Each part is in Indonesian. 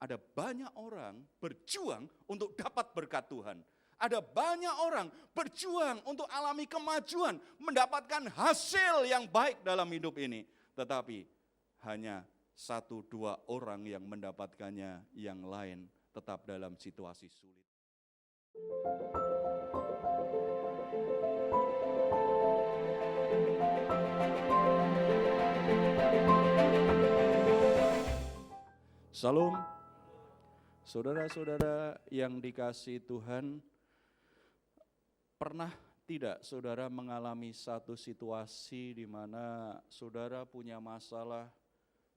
ada banyak orang berjuang untuk dapat berkat Tuhan. Ada banyak orang berjuang untuk alami kemajuan, mendapatkan hasil yang baik dalam hidup ini. Tetapi hanya 1-2 orang yang mendapatkannya, yang lain tetap dalam situasi sulit. Salam, saudara-saudara yang dikasihi Tuhan, pernah tidak saudara mengalami satu situasi di mana saudara punya masalah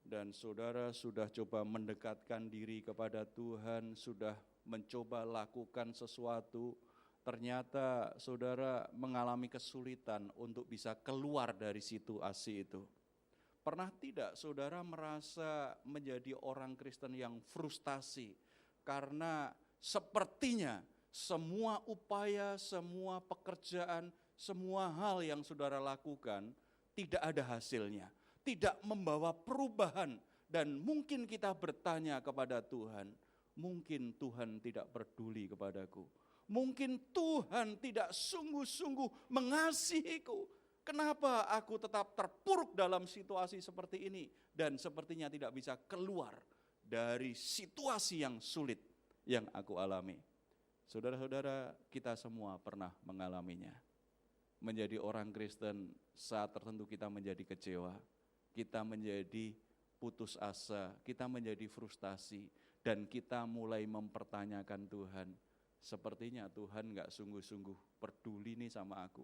dan saudara sudah coba mendekatkan diri kepada Tuhan, sudah mencoba lakukan sesuatu, ternyata saudara mengalami kesulitan untuk bisa keluar dari situasi itu. Pernah tidak saudara merasa menjadi orang Kristen yang frustasi karena sepertinya semua upaya, semua pekerjaan, semua hal yang saudara lakukan tidak ada hasilnya, tidak membawa perubahan, dan mungkin kita bertanya kepada Tuhan, mungkin Tuhan tidak peduli kepadaku, mungkin Tuhan tidak sungguh-sungguh mengasihiku. Kenapa aku tetap terpuruk dalam situasi seperti ini dan sepertinya tidak bisa keluar dari situasi yang sulit yang aku alami? Saudara-saudara, kita semua pernah mengalaminya. Menjadi orang Kristen, saat tertentu kita menjadi kecewa, kita menjadi putus asa, kita menjadi frustasi, dan kita mulai mempertanyakan Tuhan. Sepertinya Tuhan gak sungguh-sungguh peduli nih sama aku.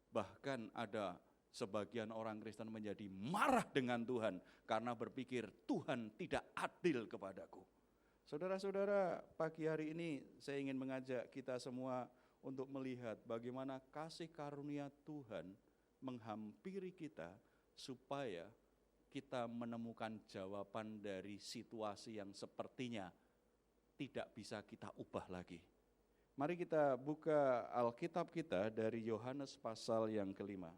Bahkan ada sebagian orang Kristen menjadi marah dengan Tuhan karena berpikir Tuhan tidak adil kepadaku. Saudara-saudara, pagi hari ini saya ingin mengajak kita semua untuk melihat bagaimana kasih karunia Tuhan menghampiri kita supaya kita menemukan jawaban dari situasi yang sepertinya tidak bisa kita ubah lagi. Mari kita buka Alkitab kita dari Yohanes pasal yang ke-5.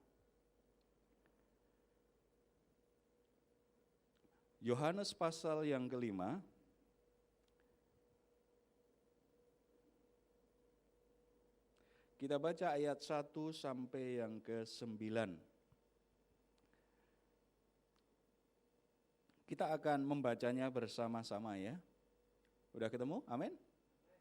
Yohanes pasal yang ke-5. Kita baca ayat 1 sampai yang ke-9. Kita akan membacanya bersama-sama ya. Udah ketemu? Amin.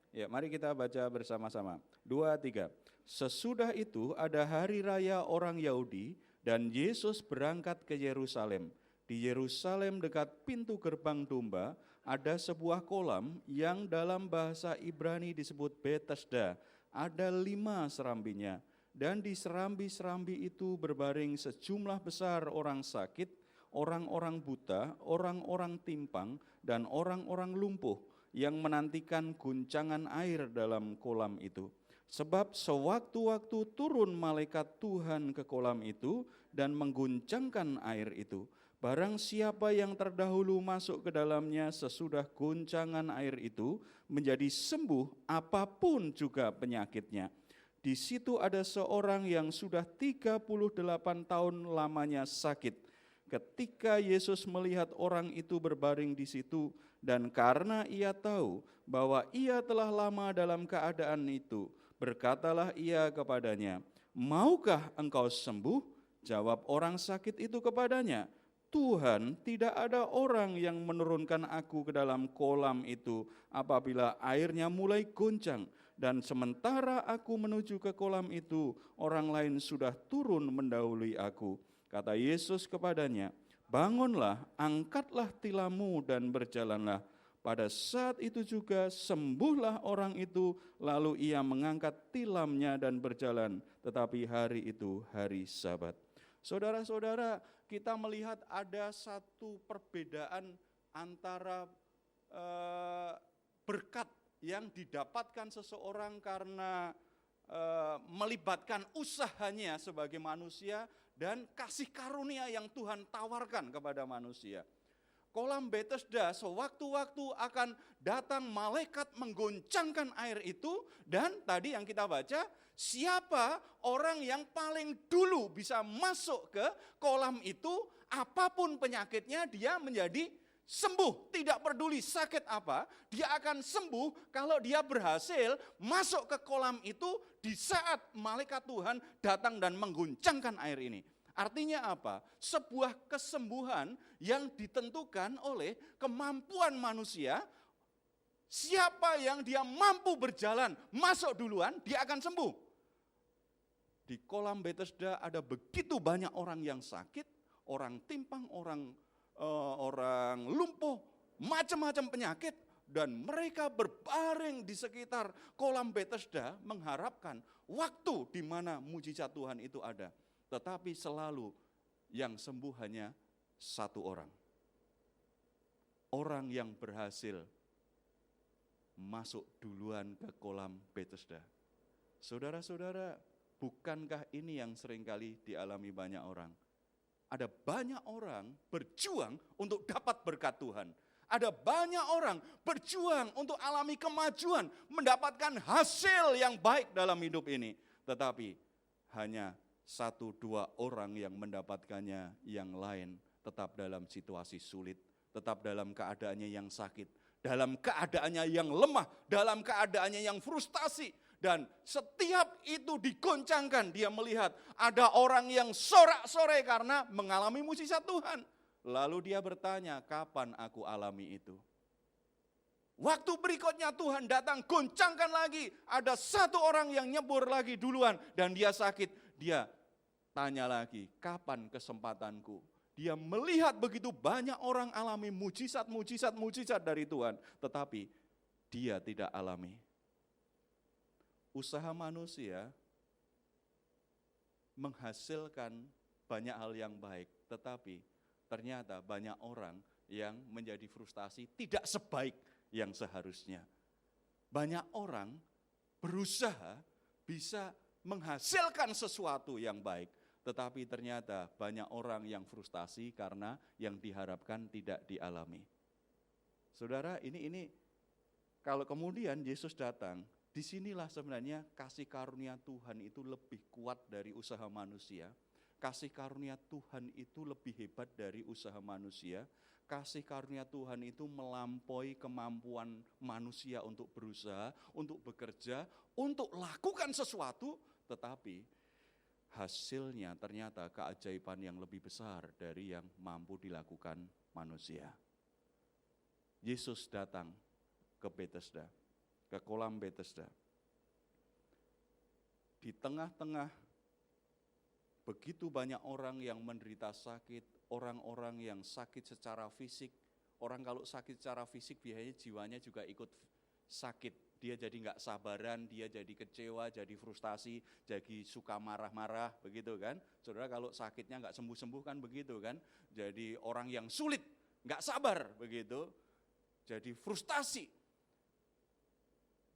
Ya, mari kita baca bersama-sama. 2, 3. Sesudah itu ada hari raya orang Yahudi dan Yesus berangkat ke Yerusalem. Di Yerusalem dekat pintu gerbang domba ada sebuah kolam yang dalam bahasa Ibrani disebut Betesda. Ada 5 serambinya, dan di serambi-serambi itu berbaring sejumlah besar orang sakit, orang-orang buta, orang-orang timpang, dan orang-orang lumpuh yang menantikan guncangan air dalam kolam itu. Sebab sewaktu-waktu turun malaikat Tuhan ke kolam itu dan mengguncangkan air itu. Barang siapa yang terdahulu masuk ke dalamnya sesudah guncangan air itu menjadi sembuh apapun juga penyakitnya. Di situ ada seorang yang sudah 38 tahun lamanya sakit. Ketika Yesus melihat orang itu berbaring di situ, dan karena ia tahu bahwa ia telah lama dalam keadaan itu, berkatalah ia kepadanya, "Maukah engkau sembuh?" Jawab orang sakit itu kepadanya, "Tuhan, tidak ada orang yang menurunkan aku ke dalam kolam itu apabila airnya mulai goncang, dan sementara aku menuju ke kolam itu, orang lain sudah turun mendahului aku." Kata Yesus kepadanya, "Bangunlah, angkatlah tilammu dan berjalanlah." Pada saat itu juga sembuhlah orang itu, lalu ia mengangkat tilamnya dan berjalan. Tetapi hari itu hari Sabat. Saudara-saudara, kita melihat ada satu perbedaan antara berkat yang didapatkan seseorang karena melibatkan usahanya sebagai manusia dan kasih karunia yang Tuhan tawarkan kepada manusia. Kolam Betesda sewaktu-waktu akan datang malaikat menggoncangkan air itu, dan tadi yang kita baca, siapa orang yang paling dulu bisa masuk ke kolam itu, apapun penyakitnya dia menjadi sembuh, tidak peduli sakit apa, dia akan sembuh kalau dia berhasil masuk ke kolam itu di saat malaikat Tuhan datang dan mengguncangkan air ini. Artinya apa? Sebuah kesembuhan yang ditentukan oleh kemampuan manusia. Siapa yang dia mampu berjalan, masuk duluan, dia akan sembuh. Di kolam Bethesda ada begitu banyak orang yang sakit, orang timpang, orang lumpuh, macam-macam penyakit, dan mereka berbaring di sekitar kolam Bethesda mengharapkan waktu di mana mujizat Tuhan itu ada. Tetapi selalu yang sembuh hanya satu orang. Orang yang berhasil masuk duluan ke kolam Bethesda. Saudara-saudara, bukankah ini yang seringkali dialami banyak orang? Ada banyak orang berjuang untuk dapat berkat Tuhan. Ada banyak orang berjuang untuk alami kemajuan, mendapatkan hasil yang baik dalam hidup ini. Tetapi hanya 1-2 orang yang mendapatkannya, yang lain tetap dalam situasi sulit, tetap dalam keadaannya yang sakit, dalam keadaannya yang lemah, dalam keadaannya yang frustasi. Dan setiap itu digoncangkan, dia melihat ada orang yang sorak-sorai karena mengalami mujizat Tuhan. Lalu dia bertanya, kapan aku alami itu? Waktu berikutnya Tuhan datang, goncangkan lagi. Ada satu orang yang nyebur lagi duluan dan dia sakit. Dia tanya lagi, kapan kesempatanku? Dia melihat begitu banyak orang alami mujizat dari Tuhan, tetapi dia tidak alami. Usaha manusia menghasilkan banyak hal yang baik, tetapi ternyata banyak orang yang menjadi frustasi tidak sebaik yang seharusnya. Banyak orang berusaha bisa menghasilkan sesuatu yang baik, tetapi ternyata banyak orang yang frustasi karena yang diharapkan tidak dialami. Saudara, ini kalau kemudian Yesus datang, disinilah sebenarnya kasih karunia Tuhan itu lebih kuat dari usaha manusia. Kasih karunia Tuhan itu lebih hebat dari usaha manusia. Kasih karunia Tuhan itu melampaui kemampuan manusia untuk berusaha, untuk bekerja, untuk lakukan sesuatu, tetapi hasilnya ternyata keajaiban yang lebih besar dari yang mampu dilakukan manusia. Yesus datang ke Bethesda, ke kolam Bethesda. Di tengah-tengah begitu banyak orang yang menderita sakit, orang-orang yang sakit secara fisik. Orang kalau sakit secara fisik biasanya jiwanya juga ikut sakit. Dia jadi nggak sabaran, dia jadi kecewa, jadi frustasi, jadi suka marah-marah, begitu kan. Saudara kalau sakitnya nggak sembuh-sembuh kan begitu kan. Jadi orang yang sulit, nggak sabar begitu, jadi frustasi.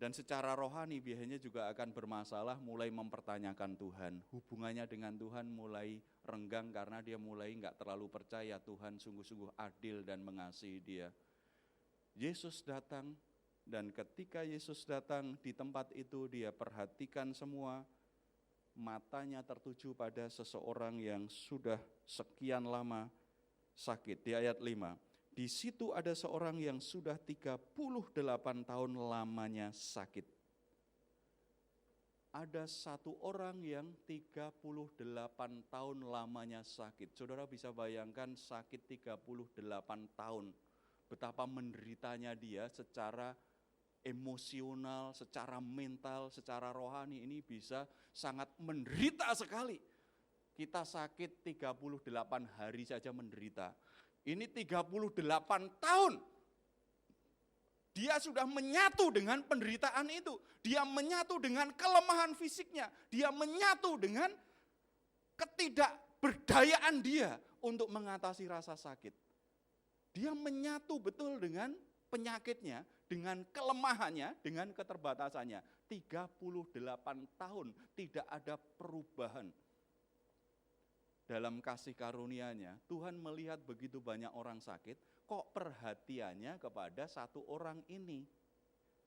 Dan secara rohani biasanya juga akan bermasalah, mulai mempertanyakan Tuhan. Hubungannya dengan Tuhan mulai renggang karena dia mulai nggak terlalu percaya Tuhan sungguh-sungguh adil dan mengasihi dia. Yesus datang, dan ketika Yesus datang di tempat itu, dia perhatikan semua, matanya tertuju pada seseorang yang sudah sekian lama sakit. Di ayat 5, di situ ada seorang yang sudah 38 tahun lamanya sakit. Ada satu orang yang 38 tahun lamanya sakit. Saudara bisa bayangkan sakit 38 tahun. Betapa menderitanya dia secara emosional, secara mental, secara rohani, ini bisa sangat menderita sekali. Kita sakit 38 hari saja menderita. Ini 38 tahun. Dia sudah menyatu dengan penderitaan itu. Dia menyatu dengan kelemahan fisiknya. Dia menyatu dengan ketidakberdayaan dia untuk mengatasi rasa sakit. Dia menyatu betul dengan penyakitnya, dengan kelemahannya, dengan keterbatasannya. 38 tahun tidak ada perubahan. Dalam kasih karunia-Nya, Tuhan melihat begitu banyak orang sakit, kok perhatiannya kepada satu orang ini.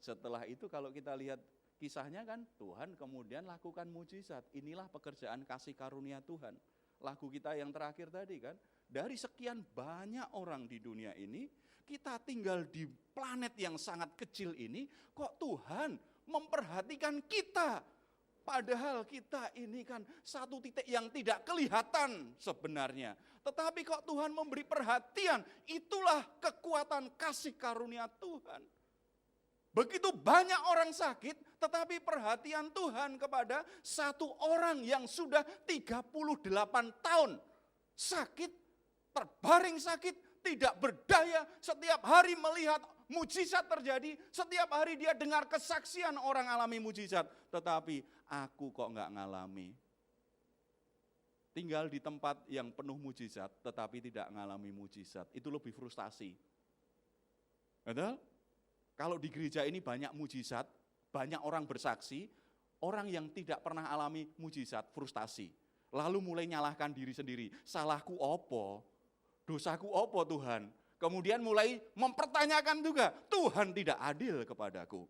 Setelah itu kalau kita lihat kisahnya kan, Tuhan kemudian lakukan mujizat. Inilah pekerjaan kasih karunia Tuhan. Lagu kita yang terakhir tadi kan, dari sekian banyak orang di dunia ini, kita tinggal di planet yang sangat kecil ini, kok Tuhan memperhatikan kita. Padahal kita ini kan satu titik yang tidak kelihatan sebenarnya. Tetapi kok Tuhan memberi perhatian, itulah kekuatan kasih karunia Tuhan. Begitu banyak orang sakit, tetapi perhatian Tuhan kepada satu orang yang sudah 38 tahun sakit, terbaring sakit, tidak berdaya, setiap hari melihat mujizat terjadi, setiap hari dia dengar kesaksian orang alami mujizat, tetapi aku kok enggak ngalami. Tinggal di tempat yang penuh mujizat, tetapi tidak ngalami mujizat, itu lebih frustasi. Betul? Kalau di gereja ini banyak mujizat, banyak orang bersaksi, orang yang tidak pernah alami mujizat, frustasi. Lalu mulai nyalahkan diri sendiri, salahku opo, dosaku opo Tuhan. Kemudian mulai mempertanyakan juga, Tuhan tidak adil kepadaku.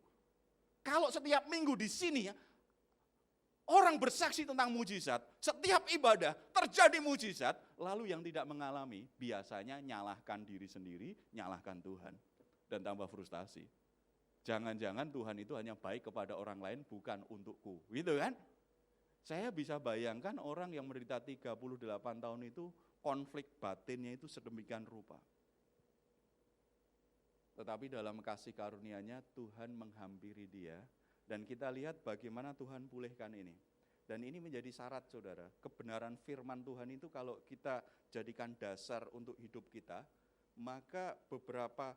Kalau setiap minggu di sini ya, orang bersaksi tentang mujizat, setiap ibadah terjadi mujizat, lalu yang tidak mengalami biasanya nyalahkan diri sendiri, nyalahkan Tuhan. Dan tambah frustasi. Jangan-jangan Tuhan itu hanya baik kepada orang lain, bukan untukku. Gitu kan? Saya bisa bayangkan orang yang menderita 38 tahun itu, konflik batinnya itu sedemikian rupa. Tetapi dalam kasih karunia-Nya Tuhan menghampiri dia, dan kita lihat bagaimana Tuhan pulihkan ini. Dan ini menjadi syarat saudara, kebenaran firman Tuhan itu kalau kita jadikan dasar untuk hidup kita, maka beberapa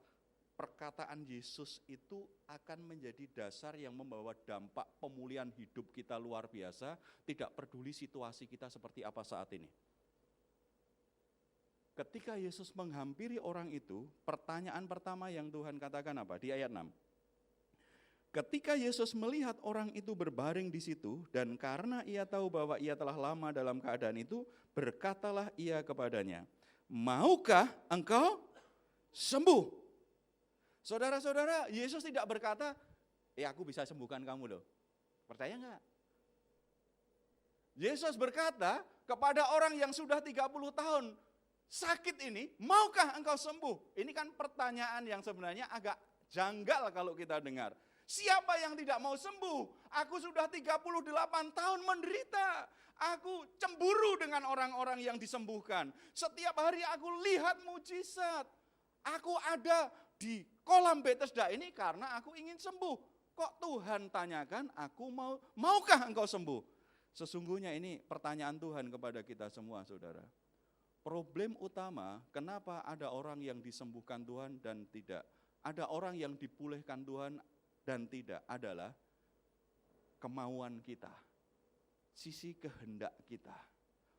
perkataan Yesus itu akan menjadi dasar yang membawa dampak pemulihan hidup kita luar biasa, tidak peduli situasi kita seperti apa saat ini. Ketika Yesus menghampiri orang itu, pertanyaan pertama yang Tuhan katakan apa? Di ayat 6. Ketika Yesus melihat orang itu berbaring di situ, dan karena ia tahu bahwa ia telah lama dalam keadaan itu, berkatalah ia kepadanya, maukah engkau sembuh? Saudara-saudara, Yesus tidak berkata, aku bisa sembuhkan kamu loh. Percaya enggak? Yesus berkata kepada orang yang sudah 30 tahun sakit ini, maukah engkau sembuh? Ini kan pertanyaan yang sebenarnya agak janggal kalau kita dengar. Siapa yang tidak mau sembuh? Aku sudah 38 tahun menderita. Aku cemburu dengan orang-orang yang disembuhkan. Setiap hari aku lihat mujizat. Aku ada di kolam Bethesda ini karena aku ingin sembuh. Kok Tuhan tanyakan, maukah engkau sembuh? Sesungguhnya ini pertanyaan Tuhan kepada kita semua, saudara. Problem utama, kenapa ada orang yang disembuhkan Tuhan dan tidak, ada orang yang dipulihkan Tuhan dan tidak, adalah kemauan kita, sisi kehendak kita.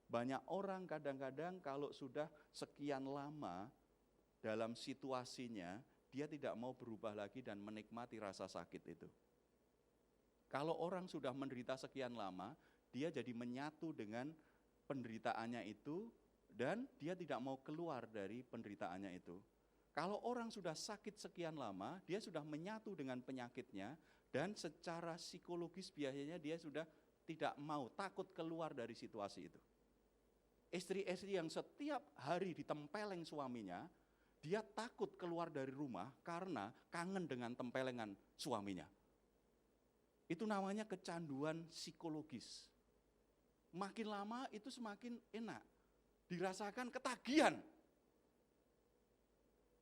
Banyak orang kadang-kadang kalau sudah sekian lama dalam situasinya, dia tidak mau berubah lagi dan menikmati rasa sakit itu. Kalau orang sudah menderita sekian lama, dia jadi menyatu dengan penderitaannya itu, dan dia tidak mau keluar dari penderitaannya itu. Kalau orang sudah sakit sekian lama, dia sudah menyatu dengan penyakitnya, dan secara psikologis biasanya dia sudah tidak mau, takut keluar dari situasi itu. Istri-istri yang setiap hari ditempeleng suaminya, dia takut keluar dari rumah karena kangen dengan tempelengan suaminya. Itu namanya kecanduan psikologis. Makin lama itu semakin enak, dirasakan ketagihan.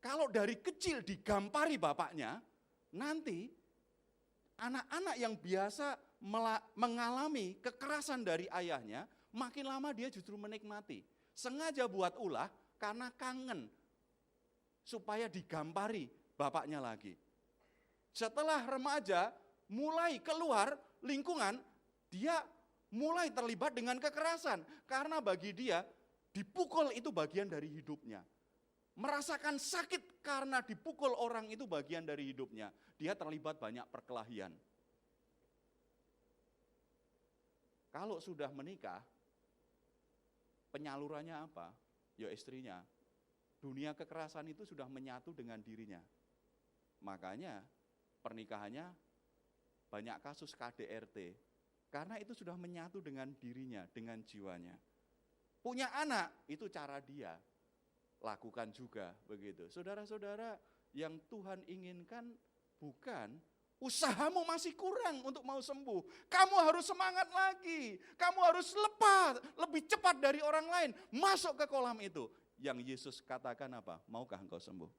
Kalau dari kecil digampari bapaknya, nanti anak-anak yang biasa mengalami kekerasan dari ayahnya, makin lama dia justru menikmati. Sengaja buat ulah karena kangen, supaya digampari bapaknya lagi. Setelah remaja, mulai keluar lingkungan, dia mulai terlibat dengan kekerasan. Karena bagi dia, dipukul itu bagian dari hidupnya. Merasakan sakit karena dipukul orang itu bagian dari hidupnya. Dia terlibat banyak perkelahian. Kalau sudah menikah, penyalurannya apa? Ya istrinya. Dunia kekerasan itu sudah menyatu dengan dirinya. Makanya pernikahannya banyak kasus KDRT. Karena itu sudah menyatu dengan dirinya, dengan jiwanya. Punya anak, itu cara dia. lakukan juga begitu. Saudara-saudara, yang Tuhan inginkan bukan usahamu masih kurang untuk mau sembuh. Kamu harus semangat lagi. Kamu harus lepas, lebih cepat dari orang lain. Masuk ke kolam itu. Yang Yesus katakan apa? Maukah engkau sembuh?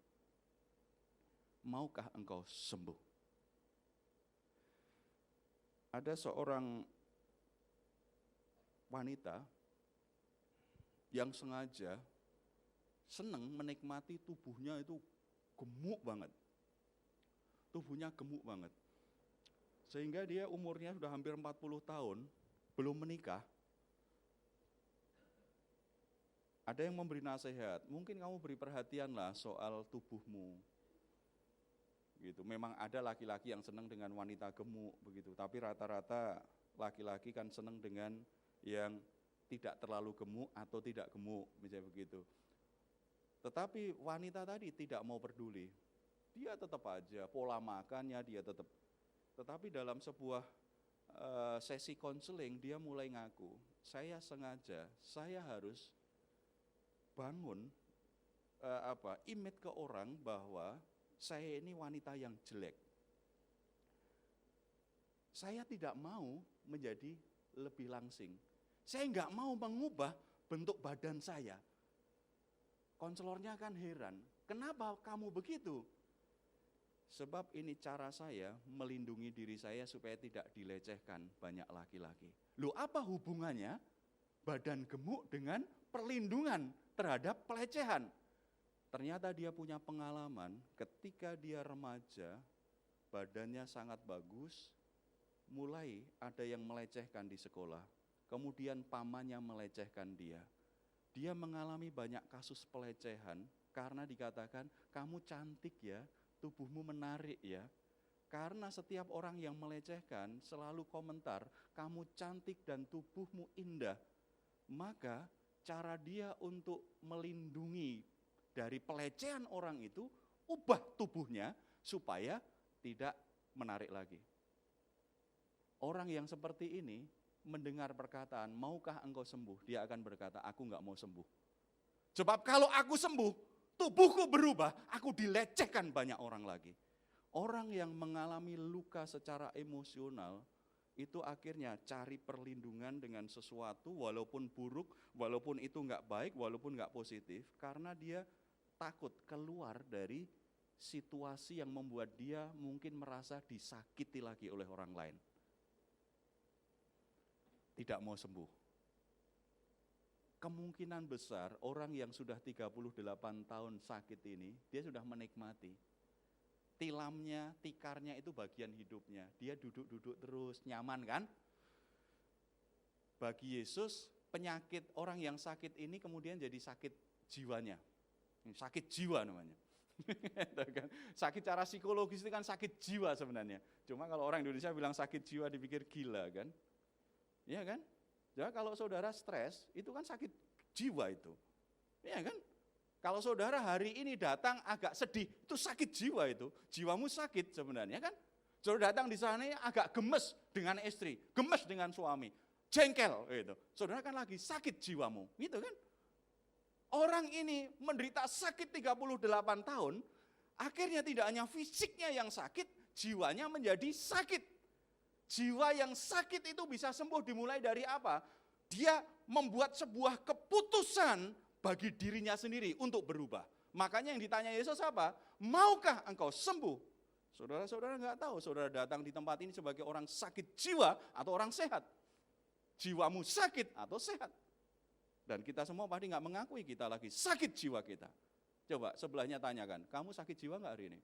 Maukah engkau sembuh? Ada seorang wanita yang sengaja senang menikmati tubuhnya itu gemuk banget. Tubuhnya gemuk banget. Sehingga dia umurnya sudah hampir 40 tahun, belum menikah. Ada yang memberi nasihat, mungkin kamu beri perhatianlah soal tubuhmu. Gitu. Memang ada laki-laki yang senang dengan wanita gemuk begitu, tapi rata-rata laki-laki kan senang dengan yang tidak terlalu gemuk atau tidak gemuk, misalnya begitu. Tetapi wanita tadi tidak mau peduli. Dia tetap aja, pola makannya dia tetap. Tetapi dalam sebuah sesi konseling dia mulai ngaku, saya sengaja, saya harus bangun image ke orang bahwa saya ini wanita yang jelek. Saya tidak mau menjadi lebih langsing. Saya enggak mau mengubah bentuk badan saya. Konselornya kan heran, kenapa kamu begitu? Sebab ini cara saya melindungi diri saya supaya tidak dilecehkan banyak laki-laki. Loh, apa hubungannya badan gemuk dengan perlindungan terhadap pelecehan? Ternyata dia punya pengalaman ketika dia remaja, badannya sangat bagus, mulai ada yang melecehkan di sekolah. Kemudian pamannya melecehkan dia. Dia mengalami banyak kasus pelecehan karena dikatakan, kamu cantik ya, tubuhmu menarik ya. Karena setiap orang yang melecehkan selalu komentar, kamu cantik dan tubuhmu indah. Maka cara dia untuk melindungi dari pelecehan orang itu, ubah tubuhnya supaya tidak menarik lagi. Orang yang seperti ini mendengar perkataan, maukah engkau sembuh? Dia akan berkata, aku enggak mau sembuh. Sebab kalau aku sembuh, tubuhku berubah, aku dilecehkan banyak orang lagi. Orang yang mengalami luka secara emosional, itu akhirnya cari perlindungan dengan sesuatu walaupun buruk, walaupun itu enggak baik, walaupun enggak positif, karena dia takut keluar dari situasi yang membuat dia mungkin merasa disakiti lagi oleh orang lain. Tidak mau sembuh. Kemungkinan besar orang yang sudah 38 tahun sakit ini, dia sudah menikmati. Tilamnya, tikarnya itu bagian hidupnya. Dia duduk-duduk terus, nyaman kan? Bagi Yesus, penyakit orang yang sakit ini kemudian jadi sakit jiwanya. Sakit jiwa namanya. Sakit cara psikologis itu kan sakit jiwa sebenarnya. Cuma kalau orang Indonesia bilang sakit jiwa dipikir gila kan? Iya kan? Ya, kalau saudara stres, itu kan sakit jiwa itu. Iya kan? Kalau saudara hari ini datang agak sedih, itu sakit jiwa itu. Jiwamu sakit sebenarnya kan? Saudara datang di sana agak gemes dengan istri, gemes dengan suami, jengkel gitu. Saudara kan lagi sakit jiwamu, gitu kan? Orang ini menderita sakit 38 tahun, akhirnya tidak hanya fisiknya yang sakit, jiwanya menjadi sakit. Jiwa yang sakit itu bisa sembuh dimulai dari apa? Dia membuat sebuah keputusan bagi dirinya sendiri untuk berubah. Makanya yang ditanya Yesus apa? Maukah engkau sembuh? Saudara-saudara enggak tahu, saudara datang di tempat ini sebagai orang sakit jiwa atau orang sehat. Jiwamu sakit atau sehat. Dan kita semua pasti enggak mengakui kita lagi sakit jiwa kita. Coba sebelahnya tanyakan, kamu sakit jiwa enggak hari ini?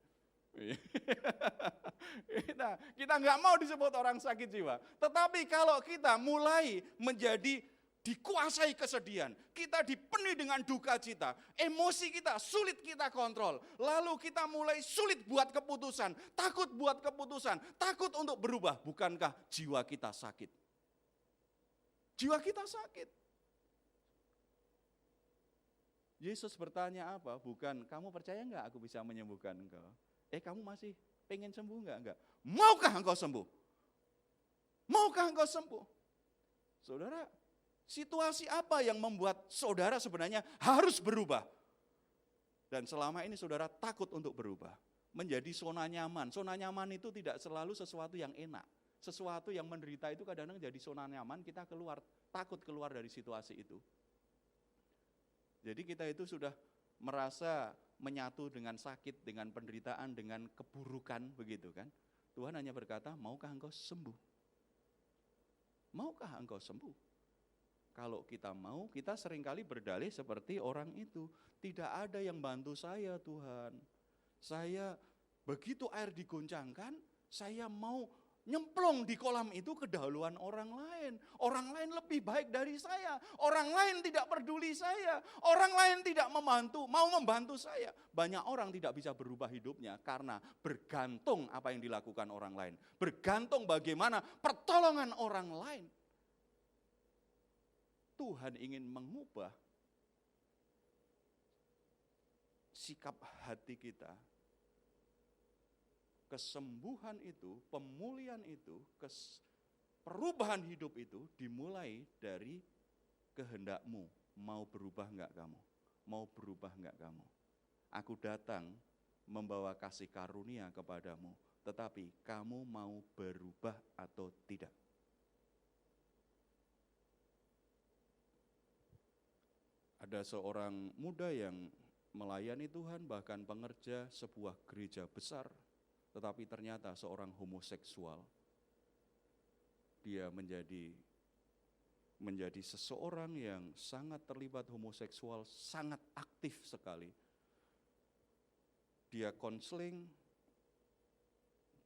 Kita nggak mau disebut orang sakit jiwa. Tetapi kalau kita mulai menjadi dikuasai kesedihan, kita dipenuhi dengan duka cita, emosi kita sulit kita kontrol, lalu kita mulai sulit buat keputusan, takut buat keputusan, takut untuk berubah. Bukankah jiwa kita sakit? Jiwa kita sakit. Yesus bertanya apa? Bukan, kamu percaya nggak aku bisa menyembuhkan engkau? Kamu masih pengen sembuh enggak? Maukah engkau sembuh? Maukah engkau sembuh? Saudara, situasi apa yang membuat saudara sebenarnya harus berubah? Dan selama ini saudara takut untuk berubah. Menjadi zona nyaman. Zona nyaman itu tidak selalu sesuatu yang enak. Sesuatu yang menderita itu kadang-kadang jadi zona nyaman, kita keluar, takut keluar dari situasi itu. Jadi kita itu sudah merasa menyatu dengan sakit, dengan penderitaan, dengan keburukan, begitu kan. Tuhan hanya berkata, maukah engkau sembuh? Maukah engkau sembuh? Kalau kita mau, kita seringkali berdalih seperti orang itu. Tidak ada yang bantu saya Tuhan. Saya begitu air digoncangkan, saya mau nyemplung di kolam itu kedahuluan orang lain. Orang lain lebih baik dari saya. Orang lain tidak peduli saya. Orang lain tidak mau membantu saya. Banyak orang tidak bisa berubah hidupnya karena bergantung apa yang dilakukan orang lain. Bergantung bagaimana pertolongan orang lain. Tuhan ingin mengubah sikap hati kita. Kesembuhan itu, pemulihan itu, perubahan hidup itu dimulai dari kehendakmu. Mau berubah enggak kamu? Mau berubah enggak kamu? Aku datang membawa kasih karunia kepadamu, tetapi kamu mau berubah atau tidak? Ada seorang muda yang melayani Tuhan, bahkan pengerja sebuah gereja besar, tetapi ternyata seorang homoseksual. Dia menjadi seseorang yang sangat terlibat homoseksual, sangat aktif sekali. Dia konseling,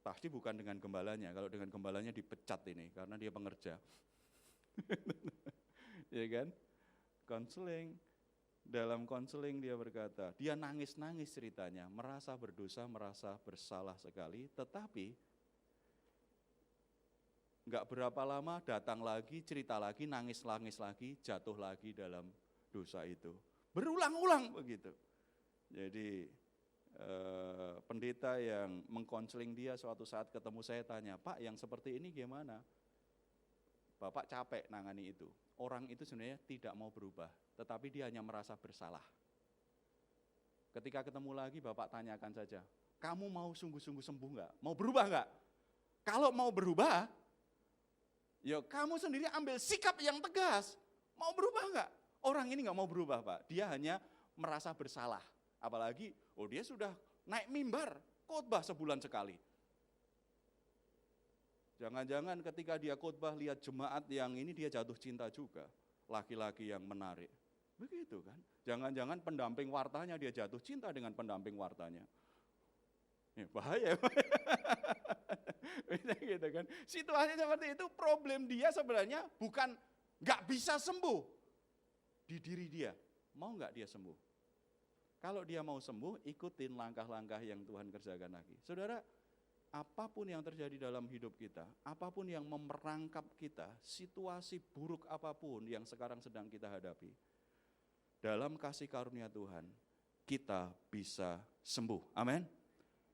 pasti bukan dengan gembalanya, kalau dengan gembalanya dipecat ini, karena dia pengerja. Ya kan? Konseling. Dalam konseling dia berkata, dia nangis-nangis ceritanya, merasa berdosa, merasa bersalah sekali, tetapi enggak berapa lama datang lagi, cerita lagi, nangis-nangis lagi, jatuh lagi dalam dosa itu. Berulang-ulang begitu. Jadi pendeta yang mengkonseling dia suatu saat ketemu saya tanya, Pak yang seperti ini gimana? Bapak capek nangani itu. Orang itu sebenarnya tidak mau berubah, tetapi dia hanya merasa bersalah. Ketika ketemu lagi, Bapak tanyakan saja, kamu mau sungguh-sungguh sembuh enggak? Mau berubah enggak? Kalau mau berubah, ya kamu sendiri ambil sikap yang tegas. Mau berubah enggak? Orang ini enggak mau berubah, Pak. Dia hanya merasa bersalah. Apalagi, dia sudah naik mimbar, khotbah sebulan sekali. Jangan-jangan ketika dia khotbah lihat jemaat yang ini dia jatuh cinta juga. Laki-laki yang menarik. Begitu kan. Jangan-jangan pendamping wartanya dia jatuh cinta dengan pendamping wartanya. Ya, bahaya. Gitu kan. Situasi seperti itu problem dia sebenarnya bukan gak bisa sembuh. Di diri dia. Mau gak dia sembuh? Kalau dia mau sembuh, ikutin langkah-langkah yang Tuhan kerjakan lagi. Saudara, apapun yang terjadi dalam hidup kita, apapun yang memerangkap kita, situasi buruk apapun yang sekarang sedang kita hadapi, dalam kasih karunia Tuhan, kita bisa sembuh. Amin.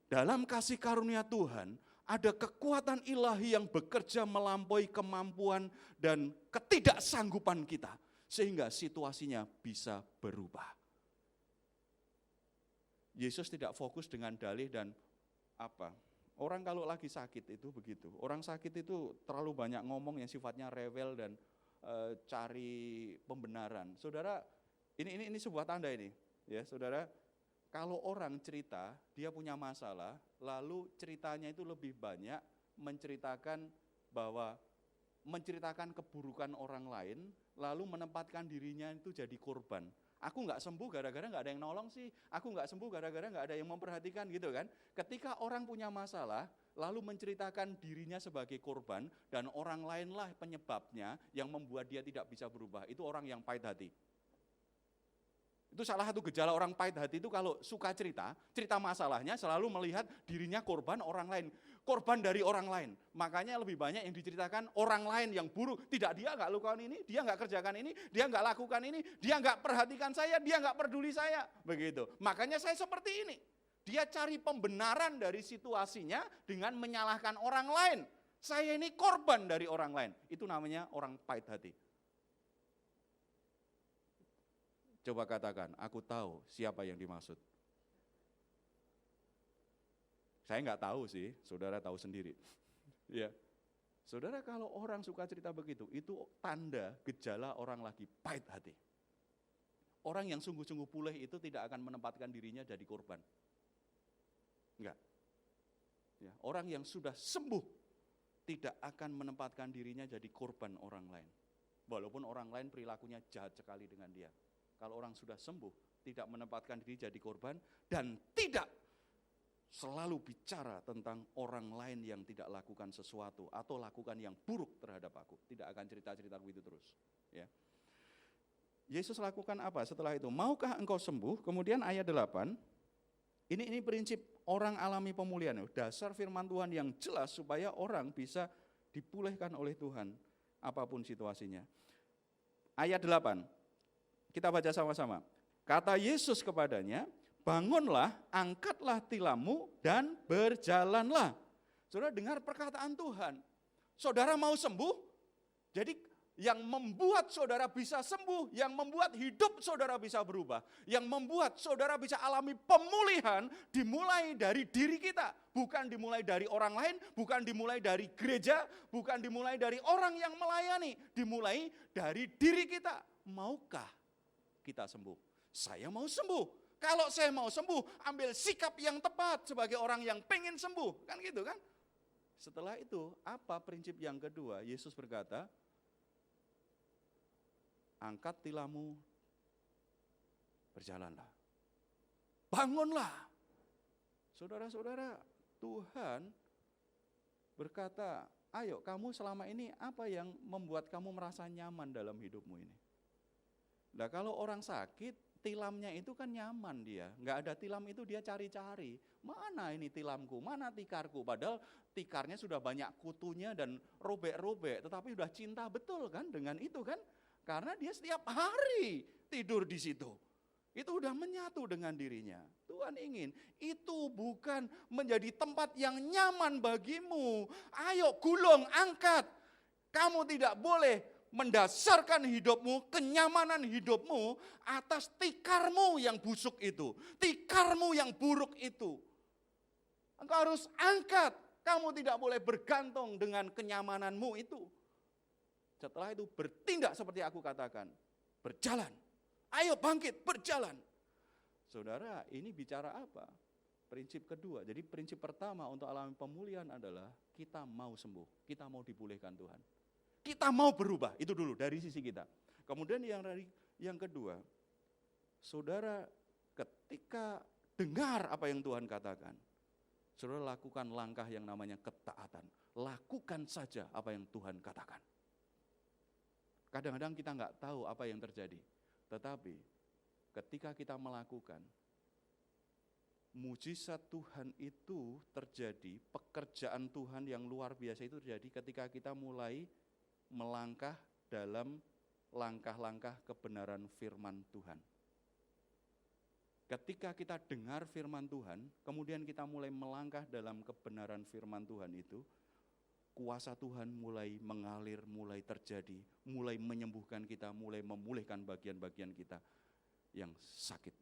Dalam kasih karunia Tuhan, ada kekuatan ilahi yang bekerja melampaui kemampuan dan ketidaksanggupan kita, sehingga situasinya bisa berubah. Yesus tidak fokus dengan dalih dan orang kalau lagi sakit itu begitu. Orang sakit itu terlalu banyak ngomong yang sifatnya rewel dan cari pembenaran. Saudara, ini sebuah tanda ini. Ya, saudara, kalau orang cerita dia punya masalah, lalu ceritanya itu lebih banyak menceritakan keburukan orang lain, lalu menempatkan dirinya itu jadi korban. Aku nggak sembuh gara-gara nggak ada yang nolong sih. Aku nggak sembuh gara-gara nggak ada yang memperhatikan gitu kan. Ketika orang punya masalah, lalu menceritakan dirinya sebagai korban dan orang lainlah penyebabnya yang membuat dia tidak bisa berubah. Itu orang yang pahit hati. Itu salah satu gejala orang pahit hati itu kalau suka cerita masalahnya selalu melihat dirinya korban orang lain. Korban dari orang lain. Makanya lebih banyak yang diceritakan orang lain yang buruk. Tidak, dia nggak lakukan ini, dia nggak kerjakan ini, dia nggak lakukan ini, dia nggak perhatikan saya, dia nggak peduli saya. Begitu. Makanya saya seperti ini. Dia cari pembenaran dari situasinya dengan menyalahkan orang lain. Saya ini korban dari orang lain. Itu namanya orang pahit hati. Coba katakan, aku tahu siapa yang dimaksud. Saya nggak tahu sih, saudara tahu sendiri. Ya, saudara kalau orang suka cerita begitu, itu tanda gejala orang lagi pahit hati. Orang yang sungguh-sungguh pulih itu tidak akan menempatkan dirinya jadi korban. Enggak. Ya, orang yang sudah sembuh tidak akan menempatkan dirinya jadi korban orang lain. Walaupun orang lain perilakunya jahat sekali dengan dia. Kalau orang sudah sembuh, tidak menempatkan diri jadi korban dan tidak selalu bicara tentang orang lain yang tidak lakukan sesuatu atau lakukan yang buruk terhadap aku. Tidak akan cerita-cerita begitu terus. Ya. Yesus lakukan apa setelah itu? Maukah engkau sembuh? Kemudian ayat 8, ini prinsip orang alami pemulihan. Dasar firman Tuhan yang jelas supaya orang bisa dipulihkan oleh Tuhan apapun situasinya. Ayat 8, kita baca sama-sama. Kata Yesus kepadanya, bangunlah, angkatlah tilammu dan berjalanlah. Saudara dengar perkataan Tuhan. Saudara mau sembuh? Jadi yang membuat saudara bisa sembuh, yang membuat hidup saudara bisa berubah, yang membuat saudara bisa alami pemulihan dimulai dari diri kita. Bukan dimulai dari orang lain, bukan dimulai dari gereja, bukan dimulai dari orang yang melayani. Dimulai dari diri kita. Maukah kita sembuh? Saya mau sembuh. Kalau saya mau sembuh, ambil sikap yang tepat sebagai orang yang pengen sembuh. Kan gitu kan? Setelah itu, apa prinsip yang kedua? Yesus berkata, angkat tilammu, berjalanlah. Bangunlah. Saudara-saudara, Tuhan berkata, ayo kamu selama ini apa yang membuat kamu merasa nyaman dalam hidupmu ini? Nah kalau orang sakit, tilamnya itu kan nyaman dia. Enggak ada tilam itu dia cari-cari. Mana ini tilamku, mana tikarku? Padahal tikarnya sudah banyak kutunya dan robek-robek. Tetapi sudah cinta betul kan dengan itu kan? Karena dia setiap hari tidur di situ. Itu udah menyatu dengan dirinya. Tuhan ingin itu bukan menjadi tempat yang nyaman bagimu. Ayo gulung, angkat. Kamu tidak boleh mendasarkan hidupmu, kenyamanan hidupmu atas tikarmu yang busuk itu. Tikarmu yang buruk itu. Engkau harus angkat. Kamu tidak boleh bergantung dengan kenyamananmu itu. Setelah itu bertindak seperti aku katakan. Berjalan. Ayo bangkit, berjalan. Saudara, ini bicara apa? Prinsip kedua. Jadi prinsip pertama untuk alami pemulihan adalah kita mau sembuh. Kita mau dipulihkan Tuhan. Kita mau berubah. Itu dulu dari sisi kita. Kemudian yang kedua, saudara ketika dengar apa yang Tuhan katakan, saudara lakukan langkah yang namanya ketaatan. Lakukan saja apa yang Tuhan katakan. Kadang-kadang kita nggak tahu apa yang terjadi. Tetapi ketika kita melakukan, mujizat Tuhan itu terjadi, pekerjaan Tuhan yang luar biasa itu terjadi ketika kita mulai melangkah dalam langkah-langkah kebenaran firman Tuhan. Ketika kita dengar firman Tuhan, kemudian kita mulai melangkah dalam kebenaran firman Tuhan itu, kuasa Tuhan mulai mengalir, mulai terjadi, mulai menyembuhkan kita, mulai memulihkan bagian-bagian kita yang sakit.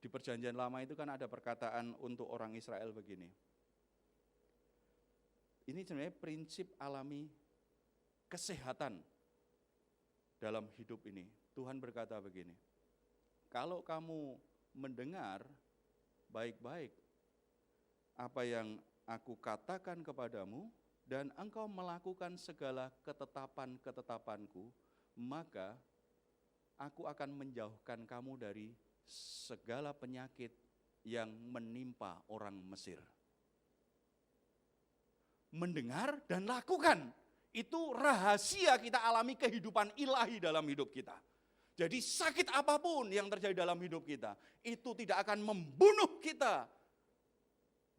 Di perjanjian lama itu kan ada perkataan untuk orang Israel begini. Ini sebenarnya prinsip alami kesehatan dalam hidup ini. Tuhan berkata begini, kalau kamu mendengar baik-baik apa yang aku katakan kepadamu, dan engkau melakukan segala ketetapan-ketetapanku, maka aku akan menjauhkan kamu dari segala penyakit yang menimpa orang Mesir. Mendengar dan lakukan, itu rahasia kita alami kehidupan ilahi dalam hidup kita. Jadi sakit apapun yang terjadi dalam hidup kita, itu tidak akan membunuh kita.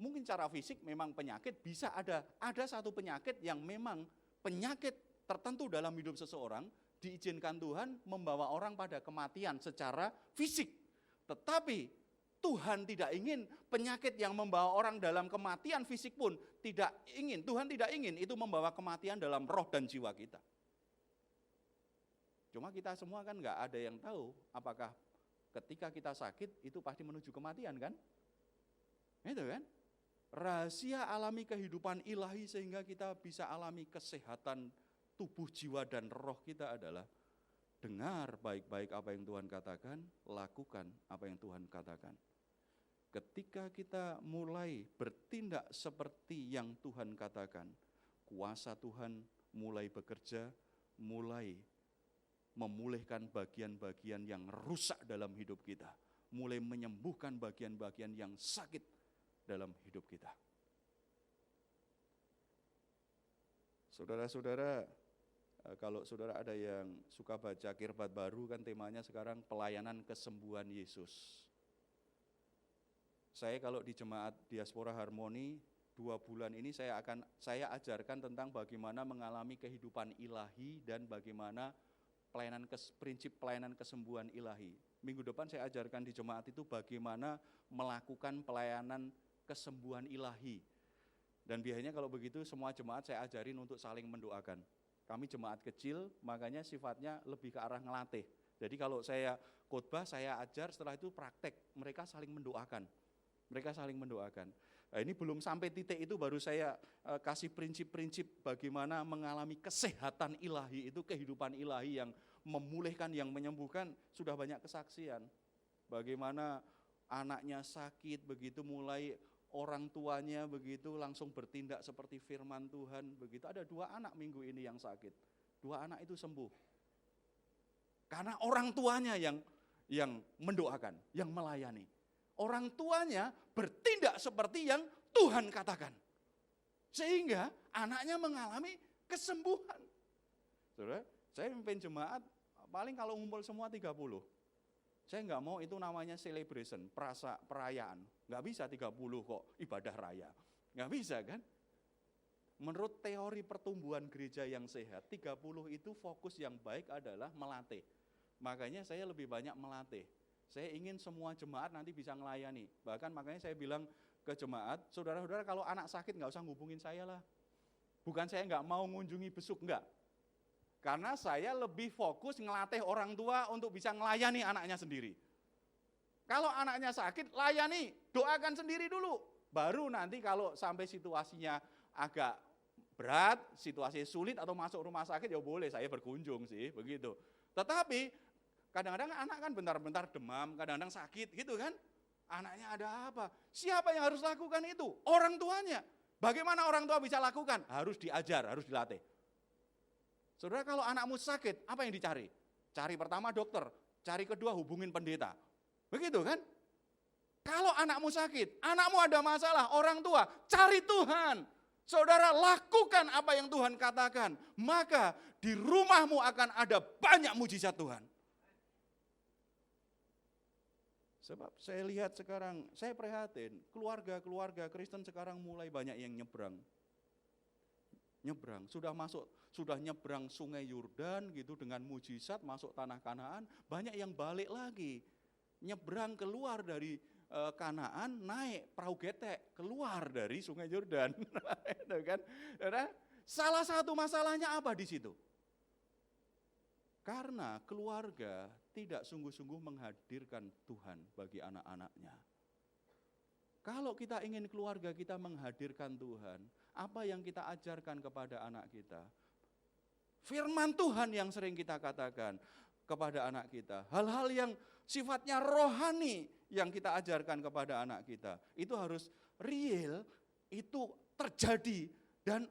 Mungkin secara fisik memang penyakit, bisa ada satu penyakit yang memang penyakit tertentu dalam hidup seseorang, diizinkan Tuhan membawa orang pada kematian secara fisik. Tetapi Tuhan tidak ingin penyakit yang membawa orang dalam kematian fisik pun tidak ingin. Tuhan tidak ingin itu membawa kematian dalam roh dan jiwa kita. Cuma kita semua kan nggak ada yang tahu apakah ketika kita sakit itu pasti menuju kematian kan? Itu kan? Rahasia alami kehidupan ilahi sehingga kita bisa alami kesehatan tubuh, jiwa, dan roh kita adalah dengar baik-baik apa yang Tuhan katakan, lakukan apa yang Tuhan katakan. Ketika kita mulai bertindak seperti yang Tuhan katakan, kuasa Tuhan mulai bekerja, mulai memulihkan bagian-bagian yang rusak dalam hidup kita, mulai menyembuhkan bagian-bagian yang sakit dalam hidup kita. Saudara-saudara, kalau saudara ada yang suka baca Kirbat Baru, kan temanya sekarang pelayanan kesembuhan Yesus. Saya kalau di Jemaat Diaspora Harmoni 2 bulan ini saya ajarkan tentang bagaimana mengalami kehidupan ilahi dan bagaimana prinsip pelayanan kesembuhan ilahi. Minggu depan saya ajarkan di jemaat itu bagaimana melakukan pelayanan kesembuhan ilahi. Dan biasanya kalau begitu semua jemaat saya ajarin untuk saling mendoakan. Kami jemaat kecil, makanya sifatnya lebih ke arah ngelatih. Jadi kalau saya khotbah, saya ajar, setelah itu praktek, mereka saling mendoakan. Nah, ini belum sampai titik itu baru saya kasih prinsip-prinsip bagaimana mengalami kesehatan ilahi itu, kehidupan ilahi yang memulihkan, yang menyembuhkan. Sudah banyak kesaksian. Bagaimana anaknya sakit, begitu mulai orang tuanya begitu langsung bertindak seperti firman Tuhan. Begitu ada 2 anak minggu ini yang sakit. 2 anak itu sembuh. Karena orang tuanya yang mendoakan, yang melayani. Orang tuanya bertindak seperti yang Tuhan katakan. Sehingga anaknya mengalami kesembuhan. Saudara, saya memimpin jemaat, paling kalau ngumpul semua 30. Saya enggak mau itu namanya celebration, perayaan. Enggak bisa 30 kok ibadah raya. Enggak bisa kan? Menurut teori pertumbuhan gereja yang sehat, 30 itu fokus yang baik adalah melatih. Makanya saya lebih banyak melatih. Saya ingin semua jemaat nanti bisa melayani. Bahkan makanya saya bilang ke jemaat, saudara-saudara kalau anak sakit enggak usah hubungin saya lah. Bukan saya enggak mau mengunjungi besuk, enggak. Karena saya lebih fokus ngelatih orang tua untuk bisa melayani anaknya sendiri. Kalau anaknya sakit, layani, doakan sendiri dulu. Baru nanti kalau sampai situasinya agak berat, situasi sulit atau masuk rumah sakit, ya boleh saya berkunjung sih, begitu. Tetapi kadang-kadang anak kan bentar-bentar demam, kadang-kadang sakit gitu kan. Anaknya ada apa? Siapa yang harus lakukan itu? Orang tuanya. Bagaimana orang tua bisa lakukan? Harus diajar, harus dilatih. Saudara, kalau anakmu sakit, apa yang dicari? Cari pertama dokter, cari kedua hubungin pendeta. Begitu kan? Kalau anakmu sakit, anakmu ada masalah, orang tua, cari Tuhan. Saudara, lakukan apa yang Tuhan katakan. Maka di rumahmu akan ada banyak mujizat Tuhan. Sebab saya lihat sekarang, saya prihatin, keluarga-keluarga Kristen sekarang mulai banyak yang nyebrang, sudah nyebrang sungai Yordan gitu dengan mujizat masuk tanah Kanaan, banyak yang balik lagi, nyebrang keluar dari Kanaan, naik perahu getek keluar dari sungai Yordan, itu kan? Salah satu masalahnya apa di situ? Karena keluarga tidak sungguh-sungguh menghadirkan Tuhan bagi anak-anaknya. Kalau kita ingin keluarga kita menghadirkan Tuhan, apa yang kita ajarkan kepada anak kita? Firman Tuhan yang sering kita katakan kepada anak kita. Hal-hal yang sifatnya rohani yang kita ajarkan kepada anak kita. Itu harus real, itu terjadi dan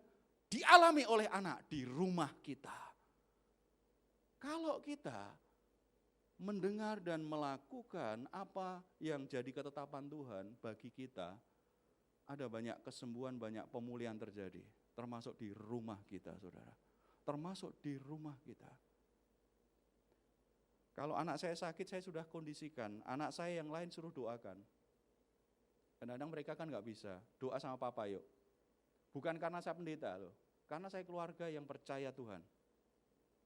dialami oleh anak di rumah kita. Kalau kita mendengar dan melakukan apa yang jadi ketetapan Tuhan bagi kita, ada banyak kesembuhan, banyak pemulihan terjadi, termasuk di rumah kita, saudara. Termasuk di rumah kita. Kalau anak saya sakit, saya sudah kondisikan, anak saya yang lain suruh doakan. Kadang-kadang mereka kan nggak bisa, doa sama papa yuk. Bukan karena saya pendeta loh, karena saya keluarga yang percaya Tuhan.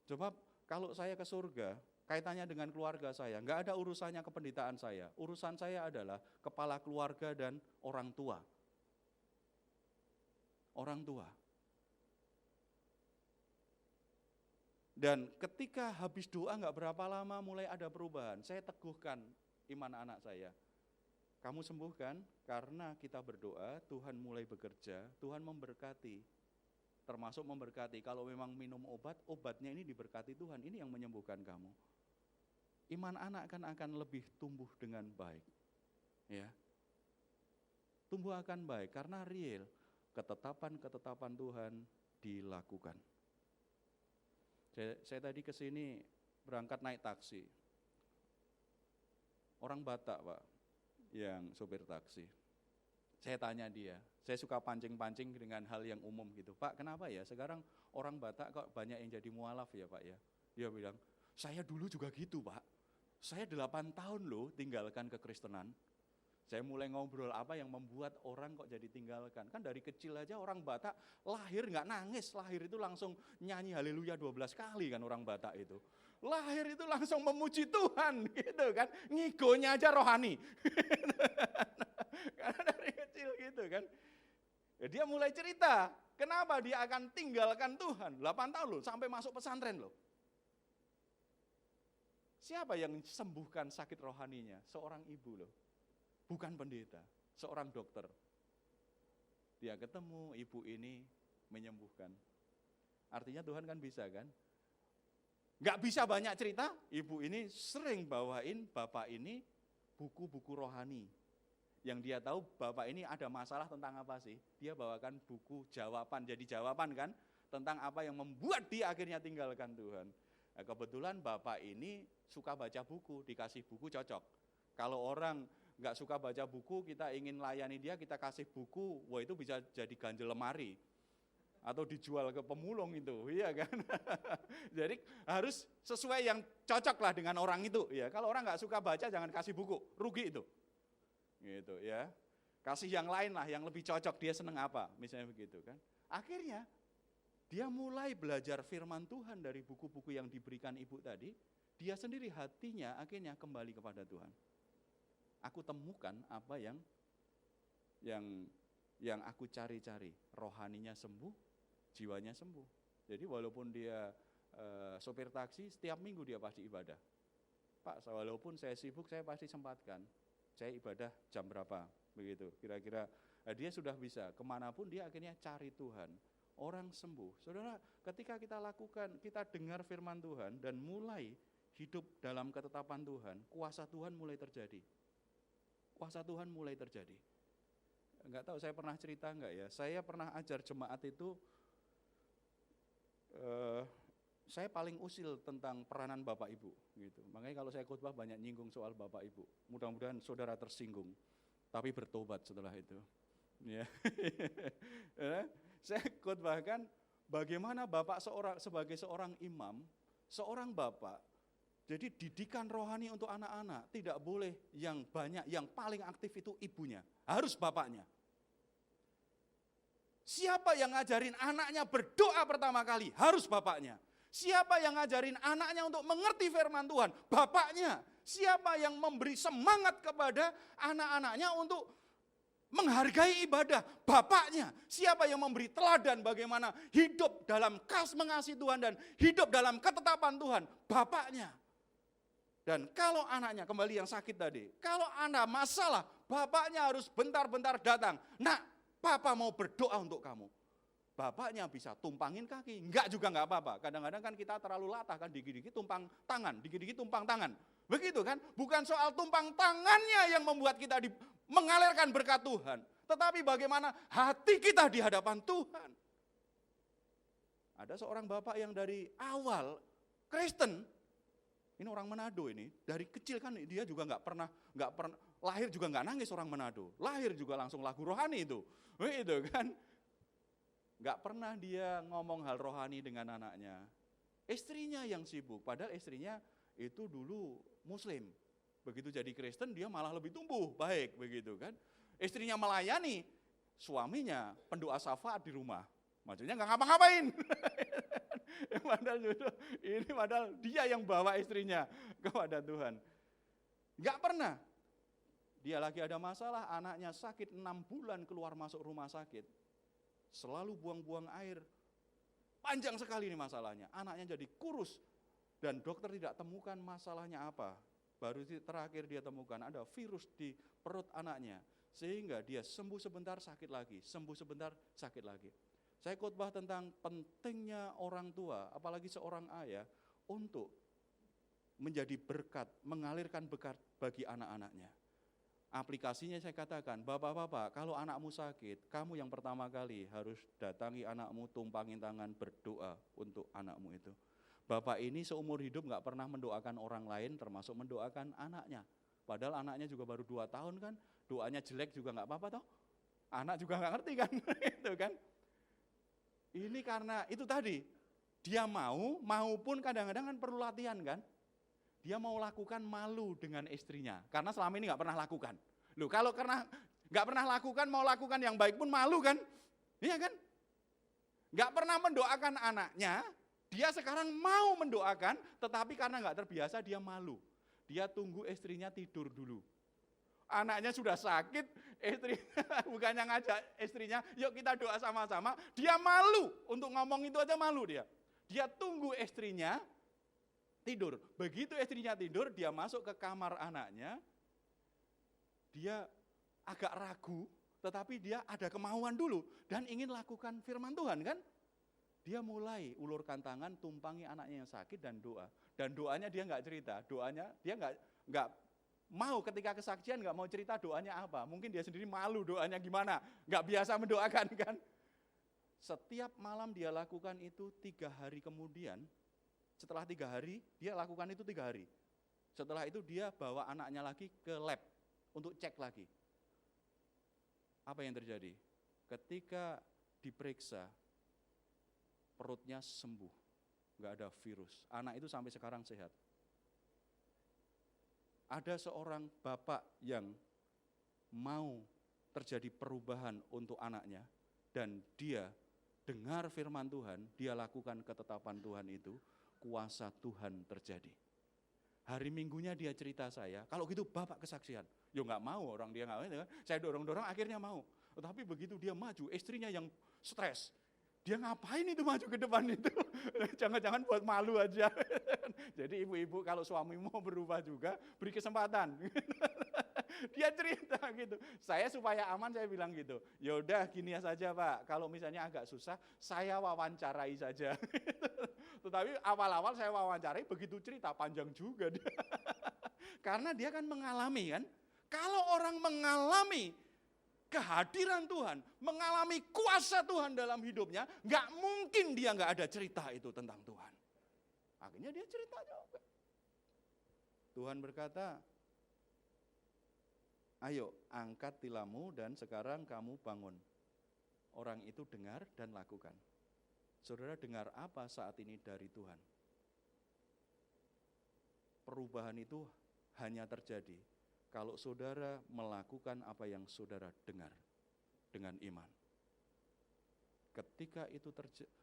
Coba kalau saya ke surga, kaitannya dengan keluarga saya, nggak ada urusannya kependetaan saya. Urusan saya adalah kepala keluarga dan orang tua. Orang tua. Dan ketika habis doa nggak berapa lama mulai ada perubahan. Saya teguhkan iman anak saya. Kamu sembuhkan karena kita berdoa, Tuhan mulai bekerja, Tuhan memberkati. Termasuk memberkati, kalau memang minum obat, obatnya ini diberkati Tuhan, ini yang menyembuhkan kamu. Iman anak akan lebih tumbuh dengan baik. Ya. Tumbuh akan baik karena real, ketetapan-ketetapan Tuhan dilakukan. Saya tadi ke sini berangkat naik taksi. Orang Batak, Pak, yang sopir taksi. Saya tanya dia, saya suka pancing-pancing dengan hal yang umum gitu. Pak, kenapa ya sekarang orang Batak kok banyak yang jadi mualaf ya Pak ya? Dia bilang, saya dulu juga gitu Pak. Saya 8 tahun loh tinggalkan kekristenan. Saya mulai ngobrol apa yang membuat orang kok jadi tinggalkan. Kan dari kecil aja orang Batak lahir nggak nangis, lahir itu langsung nyanyi haleluya 12 kali kan orang Batak itu. Lahir itu langsung memuji Tuhan gitu kan, ngigonya aja rohani. Karena dari kecil gitu kan. Ya, dia mulai cerita, kenapa dia akan tinggalkan Tuhan. 8 tahun loh, sampai masuk pesantren loh. Siapa yang sembuhkan sakit rohaninya? Seorang ibu loh. Bukan pendeta, seorang dokter. Dia ketemu ibu ini menyembuhkan. Artinya Tuhan kan bisa kan? Nggak bisa banyak cerita, ibu ini sering bawain bapak ini buku-buku rohani. Yang dia tahu bapak ini ada masalah tentang apa sih? Dia bawakan buku jawaban, jadi jawaban kan? Tentang apa yang membuat dia akhirnya tinggalkan Tuhan. Nah, kebetulan bapak ini suka baca buku, dikasih buku cocok. Kalau orang nggak suka baca buku, kita ingin layani dia, kita kasih buku, wah itu bisa jadi ganjel lemari. Atau dijual ke pemulung itu, iya kan? Jadi harus sesuai yang cocok lah dengan orang itu. Ya, kalau orang nggak suka baca, jangan kasih buku, rugi itu. Gitu ya. Kasih yang lain lah, yang lebih cocok, dia seneng apa, misalnya begitu kan. Akhirnya, dia mulai belajar firman Tuhan dari buku-buku yang diberikan ibu tadi, dia sendiri hatinya akhirnya kembali kepada Tuhan. Aku temukan apa yang aku cari-cari, rohaninya sembuh, jiwanya sembuh. Jadi walaupun dia sopir taksi, setiap minggu dia pasti ibadah. Pak, walaupun saya sibuk, saya pasti sempatkan. Saya ibadah jam berapa, begitu. Kira-kira dia sudah bisa, kemanapun dia akhirnya cari Tuhan. Orang sembuh. Saudara, ketika kita lakukan, kita dengar firman Tuhan dan mulai hidup dalam ketetapan Tuhan, kuasa Tuhan mulai terjadi. Kuasa Tuhan mulai terjadi. Enggak tahu saya pernah cerita enggak ya, saya pernah ajar jemaat itu, saya paling usil tentang peranan Bapak Ibu gitu. Makanya kalau saya khotbah banyak nyinggung soal Bapak Ibu. Mudah-mudahan saudara tersinggung, tapi bertobat setelah itu. Ya. Saya khotbahkan bagaimana Bapak sebagai seorang imam, seorang Bapak. Jadi didikan rohani untuk anak-anak tidak boleh yang banyak, yang paling aktif itu ibunya, harus bapaknya. Siapa yang ngajarin anaknya berdoa pertama kali? Harus bapaknya. Siapa yang ngajarin anaknya untuk mengerti firman Tuhan? Bapaknya. Siapa yang memberi semangat kepada anak-anaknya untuk menghargai ibadah? Bapaknya. Siapa yang memberi teladan bagaimana hidup dalam kasih mengasihi Tuhan dan hidup dalam ketetapan Tuhan? Bapaknya. Dan kalau anaknya, kembali yang sakit tadi, kalau Anda masalah, bapaknya harus bentar-bentar datang. Nak, papa mau berdoa untuk kamu. Bapaknya bisa tumpangin kaki, enggak juga enggak apa-apa. Kadang-kadang kan kita terlalu latah kan, dikit-dikit tumpang tangan, dikit-dikit tumpang tangan. Begitu kan, bukan soal tumpang tangannya yang membuat kita mengalirkan berkat Tuhan. Tetapi bagaimana hati kita di hadapan Tuhan. Ada seorang bapak yang dari awal Kristen. Ini orang Manado ini, dari kecil kan dia juga nggak pernah lahir juga nggak nangis orang Manado, lahir juga langsung lagu rohani itu kan, nggak pernah dia ngomong hal rohani dengan anaknya. Istrinya yang sibuk, padahal istrinya itu dulu Muslim, begitu jadi Kristen dia malah lebih tumbuh baik begitu kan. Istrinya melayani, suaminya pendoa syafaat di rumah, maksudnya nggak ngapa-ngapain. Padahal dia yang bawa istrinya kepada Tuhan. Enggak pernah. Dia lagi ada masalah, anaknya sakit 6 bulan keluar masuk rumah sakit. Selalu buang-buang air. Panjang sekali ini masalahnya. Anaknya jadi kurus dan dokter tidak temukan masalahnya apa. baru terakhir dia temukan ada virus di perut anaknya. Sehingga dia sembuh sebentar sakit lagi, sembuh sebentar sakit lagi. Saya khotbah tentang pentingnya orang tua, apalagi seorang ayah, untuk menjadi berkat, mengalirkan berkat bagi anak-anaknya. Aplikasinya saya katakan, bapak-bapak, kalau anakmu sakit, kamu yang pertama kali harus datangi anakmu, tumpangin tangan, berdoa untuk anakmu itu. Bapak ini seumur hidup gak pernah mendoakan orang lain, termasuk mendoakan anaknya. Padahal anaknya juga baru 2 tahun kan, doanya jelek juga gak apa-apa toh. Anak juga gak ngerti kan, itu kan. Ini karena itu tadi, dia maupun kadang-kadang kan perlu latihan kan. Dia mau lakukan malu dengan istrinya, karena selama ini gak pernah lakukan. Loh kalau karena gak pernah lakukan, mau lakukan yang baik pun malu kan. Iya kan? Gak pernah mendoakan anaknya, dia sekarang mau mendoakan, tetapi karena gak terbiasa dia malu. Dia tunggu istrinya tidur dulu. Anaknya sudah sakit, istrinya bukannya ngajak istrinya, yuk kita doa sama-sama. Dia malu, untuk ngomong itu aja malu dia. Dia tunggu istrinya tidur. Begitu istrinya tidur, dia masuk ke kamar anaknya. Dia agak ragu, tetapi dia ada kemauan dulu dan ingin lakukan firman Tuhan kan. Dia mulai ulurkan tangan, tumpangi anaknya yang sakit dan doa. Dan doanya dia nggak cerita, doanya dia nggak mau ketika kesaksian nggak mau cerita doanya apa. Mungkin dia sendiri malu doanya gimana, nggak biasa mendoakan kan. Setiap malam dia lakukan itu 3 hari kemudian. Setelah 3 hari, dia lakukan itu 3 hari. Setelah itu dia bawa anaknya lagi ke lab untuk cek lagi. Apa yang terjadi? Ketika diperiksa, perutnya sembuh, nggak ada virus. Anak itu sampai sekarang sehat. Ada seorang bapak yang mau terjadi perubahan untuk anaknya, dan dia dengar firman Tuhan, dia lakukan ketetapan Tuhan itu, kuasa Tuhan terjadi. Hari Minggunya dia cerita saya, kalau gitu bapak kesaksian. Ya nggak mau, orang dia nggak mau, saya dorong-dorong akhirnya mau. Tapi begitu dia maju, istrinya yang stres. Dia ngapain itu maju ke depan itu? Jangan-jangan buat malu aja. Jadi ibu-ibu kalau suami mau berubah juga, beri kesempatan. Dia cerita gitu. Saya supaya aman saya bilang gitu. Ya udah gini saja Pak, kalau misalnya agak susah, saya wawancarai saja. Tetapi awal-awal saya wawancarai, begitu cerita panjang juga dia. Karena dia kan mengalami kan. Kalau orang mengalami kehadiran Tuhan, mengalami kuasa Tuhan dalam hidupnya, nggak mungkin dia nggak ada cerita itu tentang Tuhan. Akhirnya dia cerita juga. Tuhan berkata, ayo angkat tilammu dan sekarang kamu bangun. Orang itu dengar dan lakukan. Saudara dengar apa saat ini dari Tuhan? Perubahan itu hanya terjadi kalau saudara melakukan apa yang saudara dengar dengan iman. Ketika itu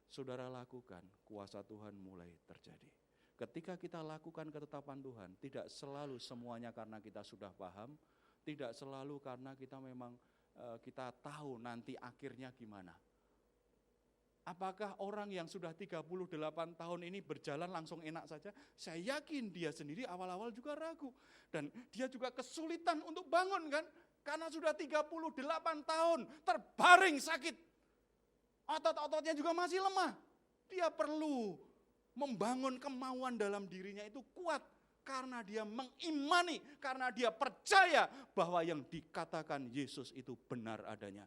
saudara lakukan, kuasa Tuhan mulai terjadi. Ketika kita lakukan ketetapan Tuhan, tidak selalu semuanya karena kita sudah paham, tidak selalu karena kita memang kita tahu nanti akhirnya gimana. Apakah orang yang sudah 38 tahun ini berjalan langsung enak saja? Saya yakin dia sendiri awal-awal juga ragu. Dan dia juga kesulitan untuk bangun kan? Karena sudah 38 tahun terbaring sakit. Otot-ototnya juga masih lemah. Dia perlu membangun kemauan dalam dirinya itu kuat. Karena dia mengimani, karena dia percaya bahwa yang dikatakan Yesus itu benar adanya.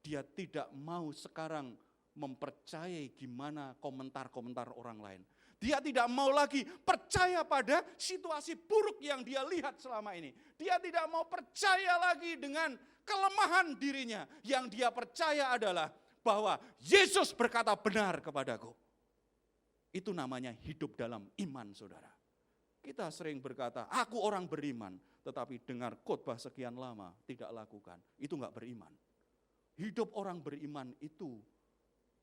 Dia tidak mau sekarang mempercayai gimana komentar-komentar orang lain. Dia tidak mau lagi percaya pada situasi buruk yang dia lihat selama ini. Dia tidak mau percaya lagi dengan kelemahan dirinya. Yang dia percaya adalah bahwa Yesus berkata benar kepadaku. Itu namanya hidup dalam iman, saudara. Kita sering berkata, aku orang beriman, tetapi dengar khotbah sekian lama tidak lakukan. Itu enggak beriman. Hidup orang beriman itu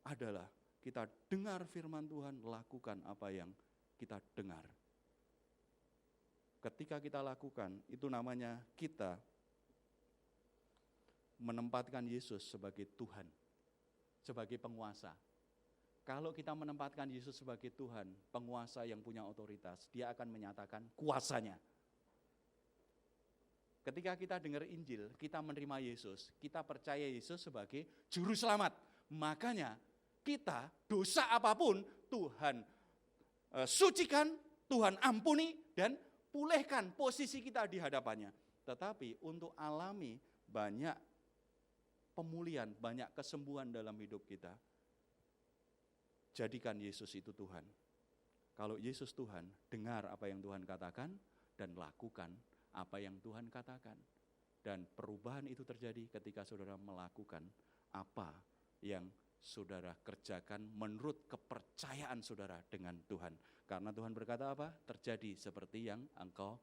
adalah kita dengar firman Tuhan, lakukan apa yang kita dengar. Ketika kita lakukan, itu namanya kita menempatkan Yesus sebagai Tuhan, sebagai penguasa. Kalau kita menempatkan Yesus sebagai Tuhan, penguasa yang punya otoritas, dia akan menyatakan kuasanya. Ketika kita dengar Injil, kita menerima Yesus, kita percaya Yesus sebagai juru selamat. Makanya kita dosa apapun Tuhan sucikan, Tuhan ampuni dan pulihkan posisi kita di hadapannya. Tetapi untuk alami banyak pemulihan, banyak kesembuhan dalam hidup kita, jadikan Yesus itu Tuhan. Kalau Yesus Tuhan, dengar apa yang Tuhan katakan dan lakukan apa yang Tuhan katakan. Dan perubahan itu terjadi ketika saudara melakukan apa yang saudara kerjakan menurut kepercayaan saudara dengan Tuhan. Karena Tuhan berkata apa? Terjadi seperti yang engkau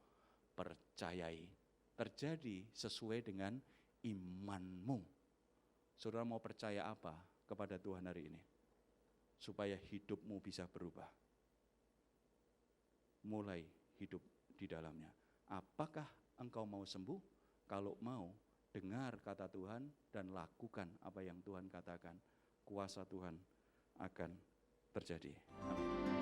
percayai. Terjadi sesuai dengan imanmu. Saudara mau percaya apa kepada Tuhan hari ini? Supaya hidupmu bisa berubah. Mulai hidup di dalamnya. Apakah engkau mau sembuh? Kalau mau, dengar kata Tuhan dan lakukan apa yang Tuhan katakan. Kuasa Tuhan akan terjadi. Amin.